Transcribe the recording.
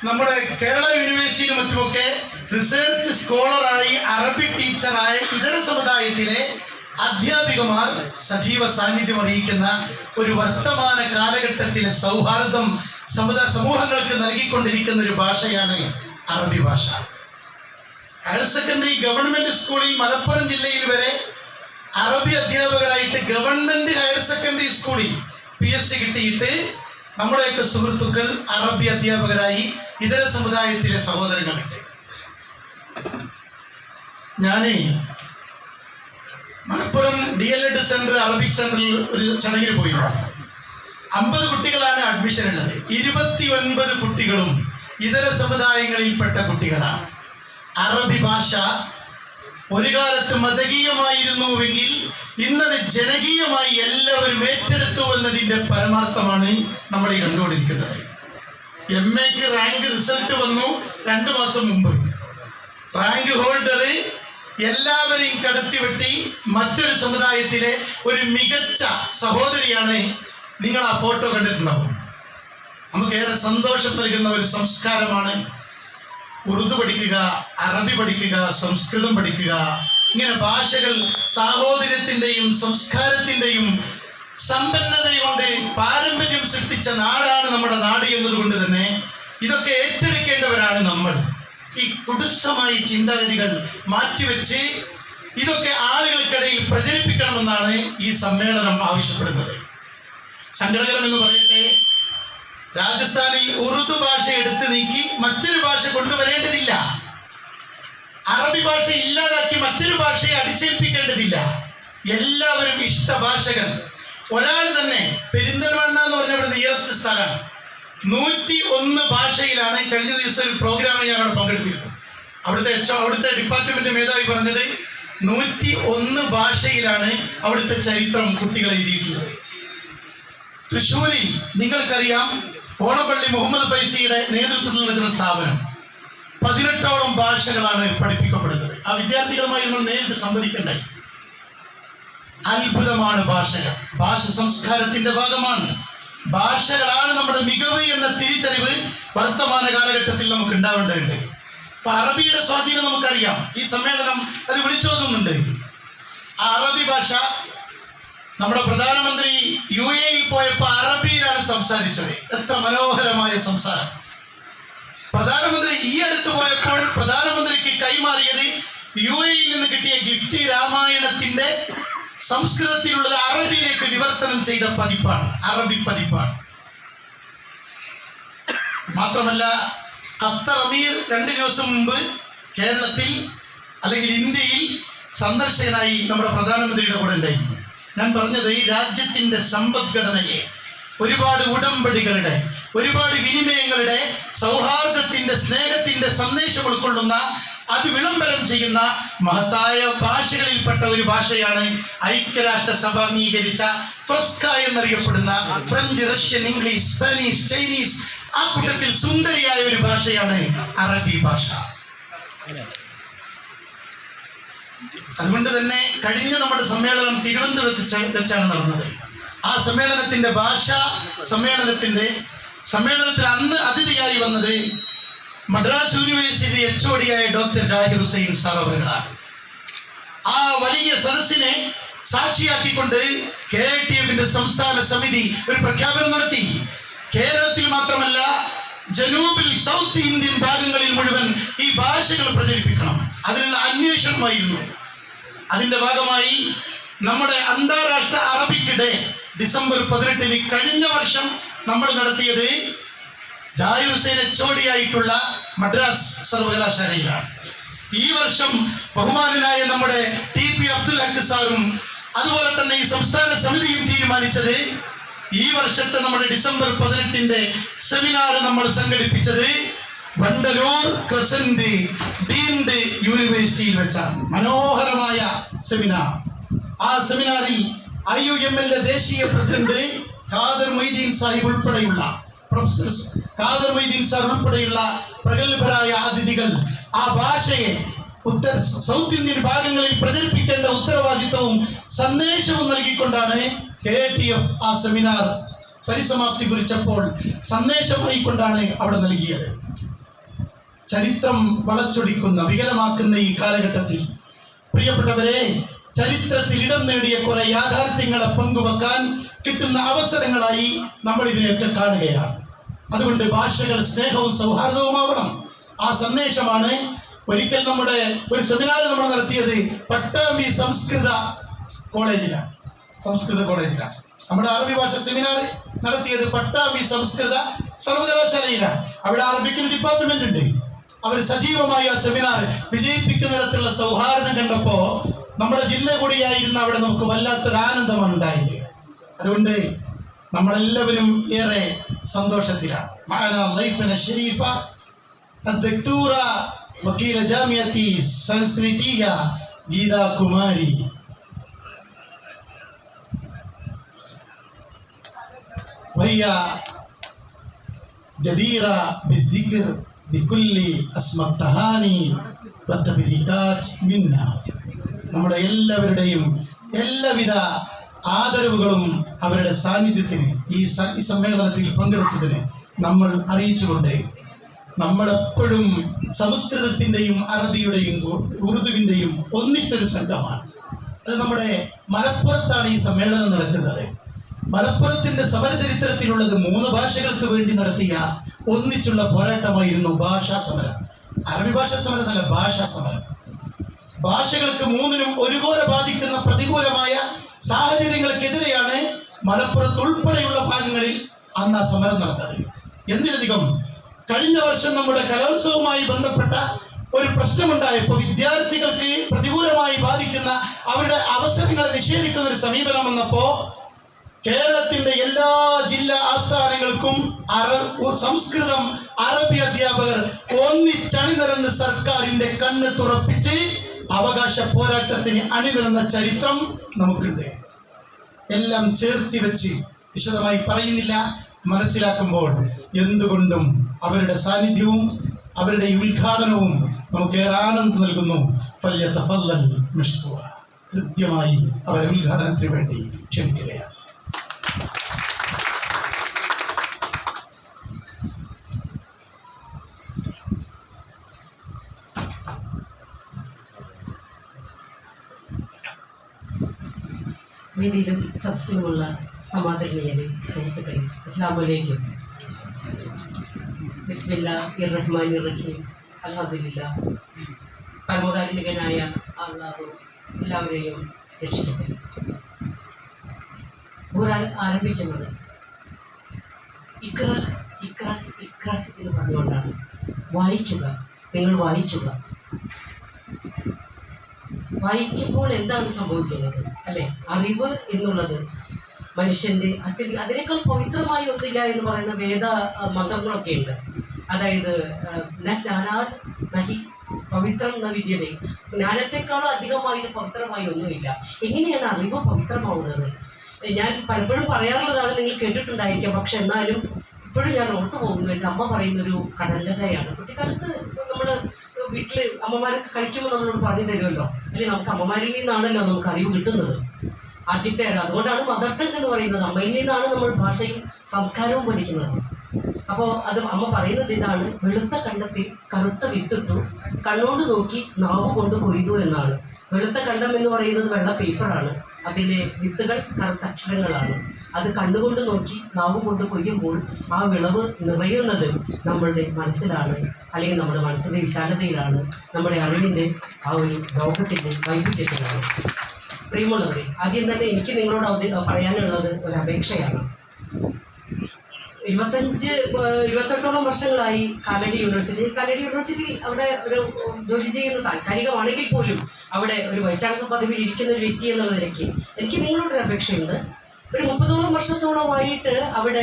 നമ്മുടെ കേരള യൂണിവേഴ്സിറ്റിയിലും മറ്റുമൊക്കെ റിസർച്ച് സ്കോളറായി അറബി ടീച്ചറായ ഇതര സമുദായത്തിലെ അധ്യാപികമാർ സജീവ സാന്നിധ്യം അറിയിക്കുന്ന ഒരു വർത്തമാന കാലഘട്ടത്തിലെ സൗഹാർദ്ദം സമൂഹങ്ങൾക്ക് നൽകിക്കൊണ്ടിരിക്കുന്ന ഒരു ഭാഷയാണ് അറബി ഭാഷ. ഹയർ സെക്കൻഡറി ഗവൺമെന്റ് സ്കൂളിൽ മലപ്പുറം ജില്ലയിൽ വരെ അറബി അധ്യാപകരായിട്ട് ഗവൺമെന്റ് ഹയർ സെക്കൻഡറി സ്കൂളിൽ PSC കിട്ടിയിട്ട് നമ്മുടെയൊക്കെ സുഹൃത്തുക്കൾ അറബി അധ്യാപകരായി ഇതര സമുദായത്തിലെ സഹോദരങ്ങളുണ്ട്. ഞാൻ മലപ്പുറം DLED സെന്റർ അറബിക് സെന്ററിൽ ഒരു ചടങ്ങിന് പോയിരുന്നു. 50 കുട്ടികളാണ് അഡ്മിഷൻ ഉള്ളത്. 29 കുട്ടികളും ഇതര സമുദായങ്ങളിൽപ്പെട്ട കുട്ടികളാണ്. അറബി ഭാഷ ഒരു കാലത്ത് മതകീയമായിരുന്നുവെങ്കിൽ ഇന്നത് ജനകീയമായി എല്ലാവരും ഏറ്റെടുത്തു എന്നതിൻ്റെ പരമാർത്ഥമാണ് നമ്മൾ ഈ കണ്ടുകൊണ്ടിരിക്കുന്നത്. MAക്ക് റാങ്ക് റിസൾട്ട് വന്നു 2 മാസം മുമ്പ്. റാങ്ക് ഹോൾഡർ എല്ലാവരെയും കടത്തിവെട്ടി മറ്റൊരു സമുദായത്തിലെ ഒരു മികച്ച സഹോദരിയാണ്. നിങ്ങൾ ആ ഫോട്ടോ കണ്ടിട്ടുണ്ടാവും. നമുക്കേറെ സന്തോഷം നൽകുന്ന ഒരു സംസ്കാരമാണ്. ഉറുദു പഠിക്കുക, അറബി പഠിക്കുക, സംസ്കൃതം പഠിക്കുക, ഇങ്ങനെ ഭാഷകൾ സാഹോദര്യത്തിൻ്റെയും സംസ്കാരത്തിൻ്റെയും സമ്പന്നതയുകൊണ്ട് പാരമ്പര്യം സൃഷ്ടിച്ച നാടാണ് നമ്മുടെ നാട് എന്നതുകൊണ്ട് തന്നെ ഇതൊക്കെ ഏറ്റെടുക്കേണ്ടവരാണ് നമ്മൾ. ഈ കുടുസമായ ചിന്താഗതികൾ മാറ്റിവെച്ച് ഇതൊക്കെ ആളുകൾക്കിടയിൽ പ്രചരിപ്പിക്കണമെന്നാണ് ഈ സമ്മേളനം ആവശ്യപ്പെടുന്നത്. സങ്കടകരം എന്ന് പറയട്ടെ, രാജസ്ഥാനിൽ ഉറുദു ഭാഷ എടുത്തു നീക്കി മറ്റൊരു ഭാഷ കൊണ്ടുവരേണ്ടതില്ല. അറബി ഭാഷ ഇല്ലാതാക്കി മറ്റൊരു ഭാഷയെ അടിച്ചേൽപ്പിക്കേണ്ടതില്ല. എല്ലാവരും ഇഷ്ടഭാഷകൾ. ഒരാൾ തന്നെ പെരിന്തൽമണ്ണ എന്ന് പറഞ്ഞ ഇവിടെ നിയറസ്റ്റ് സ്ഥലമാണ്. 101 ഭാഷയിലാണ്. കഴിഞ്ഞ ദിവസം ഒരു പ്രോഗ്രാമിൽ ഞാൻ അവിടെ പങ്കെടുത്തിരുന്നു. അവിടുത്തെ ഡിപ്പാർട്ട്മെന്റ് മേധാവി പറഞ്ഞത് 101 ഭാഷയിലാണ് അവിടുത്തെ ചരിത്രം കുട്ടികൾ എഴുതിയിട്ടുള്ളത്. തൃശ്ശൂരിൽ നിങ്ങൾക്കറിയാം, ഓണപ്പള്ളി മുഹമ്മദ് ഫൈസിയുടെ നേതൃത്വത്തിൽ നടക്കുന്ന സ്ഥാപനം 18ഓളം ഭാഷകളാണ് പഠിപ്പിക്കപ്പെടുന്നത്. ആ വിദ്യാർത്ഥികളുമായി നമ്മൾ നേരിട്ട് സംവദിക്കണ്ടായി. അത്ഭുതമാണ് ഭാഷകൾ. ഭാഷ സംസ്കാരത്തിന്റെ ഭാഗമാണ്. ഭാഷകളാണ് നമ്മുടെ മികവ് എന്ന തിരിച്ചറിവ് വർത്തമാന കാലഘട്ടത്തിൽ നമുക്ക് ഉണ്ടാവേണ്ടതുണ്ട്. അപ്പൊ അറബിയുടെ സ്വാധീനം നമുക്കറിയാം. ഈ സമ്മേളനം അത് വിളിച്ചോതുന്നുണ്ട്. ആ അറബി ഭാഷ നമ്മുടെ പ്രധാനമന്ത്രി UAE പോയപ്പോൾ അറബിയിലാണ് സംസാരിച്ചത്. എത്ര മനോഹരമായ സംസാരം! പ്രധാനമന്ത്രി ഈ അടുത്ത് പോയപ്പോൾ പ്രധാനമന്ത്രിക്ക് കൈമാറിയത് UAE നിന്ന് കിട്ടിയ ഗിഫ്റ്റ് രാമായണത്തിന്റെ സംസ്കൃതത്തിലുള്ളത് അറബിയിലേക്ക് വിവർത്തനം ചെയ്ത പതിപ്പാണ്, അറബി പതിപ്പാണ്. മാത്രമല്ല, ഖത്തർ അമീർ 2 ദിവസം മുമ്പ് കേരളത്തിൽ അല്ലെങ്കിൽ ഇന്ത്യയിൽ സന്ദർശകനായി നമ്മുടെ പ്രധാനമന്ത്രിയുടെ കൂടെ ഉണ്ടായിരുന്നു. ഞാൻ പറഞ്ഞത്, ഈ രാജ്യത്തിന്റെ സമ്പദ്ഘടനയെ ഒരുപാട് ഉടമ്പടികളുടെ, ഒരുപാട് വിനിമയങ്ങളുടെ, സൗഹാർദ്ദത്തിന്റെ, സ്നേഹത്തിന്റെ സന്ദേശം ഉൾക്കൊള്ളുന്ന, അത് വിളംബരം ചെയ്യുന്ന മഹത്തായ ഭാഷകളിൽപ്പെട്ട ഒരു ഭാഷയാണ് ഐക്യരാഷ്ട്രസഭ അംഗീകരിച്ച ഫ്രസ്ക എന്നറിയപ്പെടുന്ന French, Russian, English, Spanish, Chinese. ആ കൂട്ടത്തിൽ സുന്ദരിയായ ഒരു ഭാഷയാണ് അറബി ഭാഷ. അതുകൊണ്ട് തന്നെ കഴിഞ്ഞ നമ്മുടെ സമ്മേളനം തിരുവനന്തപുരത്ത് വെച്ചാണ് നടന്നത്. ആ സമ്മേളനത്തിന്റെ സമ്മേളനത്തിൽ അന്ന് അതിഥിയായി വന്നത് മദ്രാസ് യൂണിവേഴ്സിറ്റി HOD-യായ ഡോക്ടർ ജാഹിർ ഹുസൈൻ സാർ അവരുകളാണ്. ആ വലിയ സദസ്സിനെ സാക്ഷിയാക്കിക്കൊണ്ട് KITF സംസ്ഥാന സമിതി ഒരു പ്രഖ്യാപനം നടത്തി. കേരളത്തിൽ മാത്രമല്ല, ജനൂബിൽ, സൗത്ത് ഇന്ത്യൻ ഭാഗങ്ങളിൽ മുഴുവൻ ഈ ഭാഷകൾ പ്രചരിപ്പിക്കണം. അതിനുള്ള അന്വേഷണമായിരുന്നു. അതിന്റെ ഭാഗമായി നമ്മുടെ അന്താരാഷ്ട്ര അറബിക് ഡേ ഡിസംബർ 18 കഴിഞ്ഞ വർഷം നമ്മൾ നടത്തിയത് ജാഹിർ ഹുസൈൻ HOD-ആയിട്ടുള്ള മദ്രാസ് സർവകലാശാലയിലാണ്. ഈ വർഷം ബഹുമാനനായ നമ്മുടെ TP അബ്ദുൽ ഹക്ക് സാറും അതുപോലെ തന്നെ ഈ സംസ്ഥാന സമിതിയും തീരുമാനിച്ചത് ഈ വർഷത്തെ നമ്മുടെ ഡിസംബർ 18 സെമിനാർ നമ്മൾ സംഘടിപ്പിച്ചത് വണ്ടലൂർ ക്രസന്റ് ഡീംഡ് യൂണിവേഴ്സിറ്റിയിൽ വെച്ചാണ്. മനോഹരമായ സെമിനാർ. ആ സെമിനാറിൽ IUML ദേശീയ പ്രസിഡന്റ് ഖാദർ മൊയ്തീൻ സാഹിബ് ഉൾപ്പെടെയുള്ള പ്രൊഫസർ ഖാദർ മൊയ്തീൻ സാർ ഉൾപ്പെടെയുള്ള പ്രഗത്ഭരായ അതിഥികൾ ആ ഭാഷയെ സൗത്ത് ഇന്ത്യൻ ഭാഗങ്ങളിൽ പ്രചരിപ്പിക്കേണ്ട ഉത്തരവാദിത്വവും സന്ദേശവും നൽകിക്കൊണ്ടാണ് KITF ആ സെമിനാർ പരിസമാപ്തി കുറിച്ചപ്പോൾ സന്ദേശമായി കൊണ്ടാണ് അവിടെ നൽകിയത്. ചരിത്രം വളച്ചൊടിക്കുന്ന വികലമാക്കുന്ന ഈ കാലഘട്ടത്തിൽ പ്രിയപ്പെട്ടവരെ, ചരിത്രത്തിൽ ഇടം നേടിയ കുറെ യാഥാർത്ഥ്യങ്ങളെ പങ്കുവെക്കാൻ കിട്ടുന്ന അവസരങ്ങളായി നമ്മൾ ഇതിനെയൊക്കെ കാണുകയാണ്. അതുകൊണ്ട് ഭാഷകൾ സ്നേഹവും സൗഹാർദ്ദവുമാവണം. ആ സന്ദേശമാണ് ഒരിക്കൽ നമ്മുടെ ഒരു സെമിനാർ നമ്മൾ നടത്തിയത് പട്ടാമ്പി സംസ്കൃത കോളേജിലാണ്. നമ്മുടെ അറബി ഭാഷ സെമിനാർ നടത്തിയത് പട്ടാമ്പി സംസ്കൃത സർവകലാശാലയിലാണ്. അവിടെ അറബിക്ക് ഡിപ്പാർട്ട്മെന്റ് ഉണ്ട്. അവർ സജീവമായി ആ സെമിനാർ വിജയിപ്പിക്കുന്നിടത്തുള്ള സൗഹാർദ്ദം കണ്ടപ്പോ നമ്മുടെ ജില്ല കൂടിയായിരുന്ന അവിടെ നമുക്ക് വല്ലാത്തൊരു ആനന്ദമാണ് ഉണ്ടായത്. അതുകൊണ്ട് നമ്മളെല്ലാവരും ഏറെ സന്തോഷത്തിലാണ്. വക്കീല ജാമിയത്തി സംസ്കൃതിക ഗീതാ കുമാരി വയ്യ ജദീറ ബിദ്ദിക്ർ ബികുല്ലി അസ്മത്തഹാനി വത്തബരികാത് മിന്ന. നമ്മുടെ എല്ലാവരുടെയും എല്ലാവിധ ആദരവുകളും അവരുടെ സാന്നിധ്യത്തിന് ഈ സമ്മേളനത്തിൽ പങ്കെടുത്തതിന് നമ്മൾ അറിയിച്ചുകൊണ്ട്, നമ്മളെപ്പോഴും സംസ്കൃതത്തിൻ്റെയും അറബിയുടെയും ഉറുദുവിൻ്റെയും ഒന്നിച്ചൊരു സംഘമാണ്. അത് നമ്മുടെ മലപ്പുറത്താണ് ഈ സമ്മേളനം നടക്കുന്നത്. മലപ്പുറത്തിന്റെ സമരചരിത്രത്തിലുള്ളത് 3 ഭാഷകൾക്ക് വേണ്ടി നടത്തിയ ഒന്നിച്ചുള്ള പോരാട്ടമായിരുന്നു ഭാഷാ സമരം. അറബി ഭാഷാ സമരം എന്നല്ല, ഭാഷാ സമരം. ഭാഷകൾക്ക് 3നും ഒരുപോലെ ബാധിക്കുന്ന പ്രതികൂലമായ സാഹചര്യങ്ങൾക്കെതിരെയാണ് മലപ്പുറത്ത് ഉൾപ്പെടെയുള്ള ഭാഗങ്ങളിൽ അന്ന് ആ സമരം നടന്നത്. എന്തിനധികം, കഴിഞ്ഞ വർഷം നമ്മുടെ കലോത്സവവുമായി ബന്ധപ്പെട്ട ഒരു പ്രശ്നമുണ്ടായപ്പോൾ വിദ്യാർത്ഥികൾക്ക് പ്രതികൂലമായി ബാധിക്കുന്ന അവരുടെ അവസരങ്ങളെ നിഷേധിക്കുന്ന ഒരു സമീപനം വന്നപ്പോ കേരളത്തിന്റെ എല്ലാ ജില്ലാ ആസ്ഥാനങ്ങൾക്കും സംസ്കൃതം അറബി അധ്യാപകർ ഒന്നിച്ചണിനിരന്ന് സർക്കാരിന്റെ കണ്ണ് തുറപ്പിച്ച് അവകാശ പോരാട്ടത്തിന് അണിനിരന്ന ചരിത്രം നമുക്കുണ്ട്. എല്ലാം ചേർത്തി വെച്ച് വിശദമായി പറയുന്നില്ല. മനസ്സിലാക്കുമ്പോൾ എന്തുകൊണ്ടും അവരുടെ സാന്നിധ്യവും അവരുടെ ഉദ്ഘാടനവും നമുക്ക് ഏറെ ആനന്ദം നൽകുന്നു. കൃത്യമായി അവരെ ഉദ്ഘാടനത്തിന് വേണ്ടി ക്ഷണിക്കുകയാണ്. വേദിയിലും സദസ്സിലുമുള്ള സമാദരണീയരെ, സുഹൃത്തുക്കളെ, അസ്സലാമു അലൈക്കും. ബിസ്മില്ലാഹിർ റഹ്മാനിർ റഹീം. അൽഹംദുലില്ലാഹ്. പരമകാരുണികനായ അല്ലാഹു എല്ലാവരെയും രക്ഷിക്കട്ടെ. ഖുർആൻ ആരംഭിക്കുന്നത് ഇഖ്റ ഇഖ്റ ഇഖ്റ എന്ന് പറഞ്ഞുകൊണ്ടാണ്. വായിക്കുക, നിങ്ങൾ വായിക്കുക. വായിക്കുമ്പോൾ എന്താണ് സംഭവിക്കുന്നത് അല്ലെ? അറിവ് എന്നുള്ളത് മനുഷ്യന്റെ അതിനേക്കാൾ പവിത്രമായി ഒന്നില്ല എന്ന് പറയുന്ന വേദ മന്ത്രങ്ങളൊക്കെ ഉണ്ട്. അതായത് പവിത്രം എന്ന വിദ്യത, ജ്ഞാനത്തെക്കാളും അധികമായിട്ട് പവിത്രമായി ഒന്നുമില്ല. എങ്ങനെയാണ് അറിവ് പവിത്രമാവുന്നത്? ഞാൻ പലപ്പോഴും പറയാറുള്ളതാണ്, നിങ്ങൾ കേട്ടിട്ടുണ്ടായിരിക്കാം. പക്ഷെ എന്നാലും ഇപ്പോഴും ഞാൻ ഓർത്തു പോകുന്നു. എൻ്റെ അമ്മ പറയുന്നൊരു കടങ്കഥയാണ്. കുട്ടിക്കാലത്ത് നമ്മൾ വീട്ടിൽ അമ്മമാരൊക്കെ കഴിക്കുമ്പോൾ നമ്മളോട് പറഞ്ഞു തരുമല്ലോ, അല്ലെങ്കിൽ നമുക്ക് അമ്മമാരിൽ നിന്നാണല്ലോ നമുക്ക് അറിവ് കിട്ടുന്നത്. ആദ്യത്തെ അതുകൊണ്ടാണ് മദർ ടങ് എന്ന് പറയുന്നത്. അമ്മയിൽ നിന്നാണ് നമ്മൾ ഭാഷയും സംസ്കാരവും പഠിക്കുന്നത്. അപ്പോൾ അത് അമ്മ പറയുന്നത് ഇതാണ്: വെളുത്ത കണ്ടത്തിൽ കറുത്ത വിത്തിട്ടു, കണ്ണോണ്ട് നോക്കി നാവ് കൊണ്ട് കൊയ്തു എന്നാണ്. വെളുത്ത കണ്ടം എന്ന് പറയുന്നത് വെള്ള പേപ്പറാണ്, അതിലെ വിത്തുകൾ കറുത്ത അക്ഷരങ്ങളാണ്. അത് കണ്ണുകൊണ്ട് നോക്കി നാവ് കൊണ്ട് കൊയ്യുമ്പോൾ ആ വിളവ് നിറയുന്നത് നമ്മളുടെ മനസ്സിലാണ്, അല്ലെങ്കിൽ നമ്മുടെ മനസ്സിൻ്റെ വിശാലതയിലാണ്, നമ്മുടെ അറിവിൻ്റെ ആ ഒരു ലോകത്തിൻ്റെ വൈവിധ്യത്തിലാണ്. പ്രിയമുള്ളവരെ, ആദ്യം തന്നെ എനിക്ക് നിങ്ങളോട് പറയാനുള്ളത് ഒരു അപേക്ഷയാണ്. 28ഓളം വർഷങ്ങളായി കാലടി യൂണിവേഴ്സിറ്റി അവിടെ ഒരു ജോലി ചെയ്യുന്ന താൽക്കാലികമാണെങ്കിൽ പോലും അവിടെ ഒരു വൈസ് ചാൻസലർ പദവിയിൽ ഇരിക്കുന്ന ഒരു വ്യക്തി എന്നുള്ള നിലയ്ക്ക് എനിക്ക് നിങ്ങളോടൊരു അപേക്ഷയുണ്ട്. ഒരു 30ഓളം വർഷത്തോളമായിട്ട് അവിടെ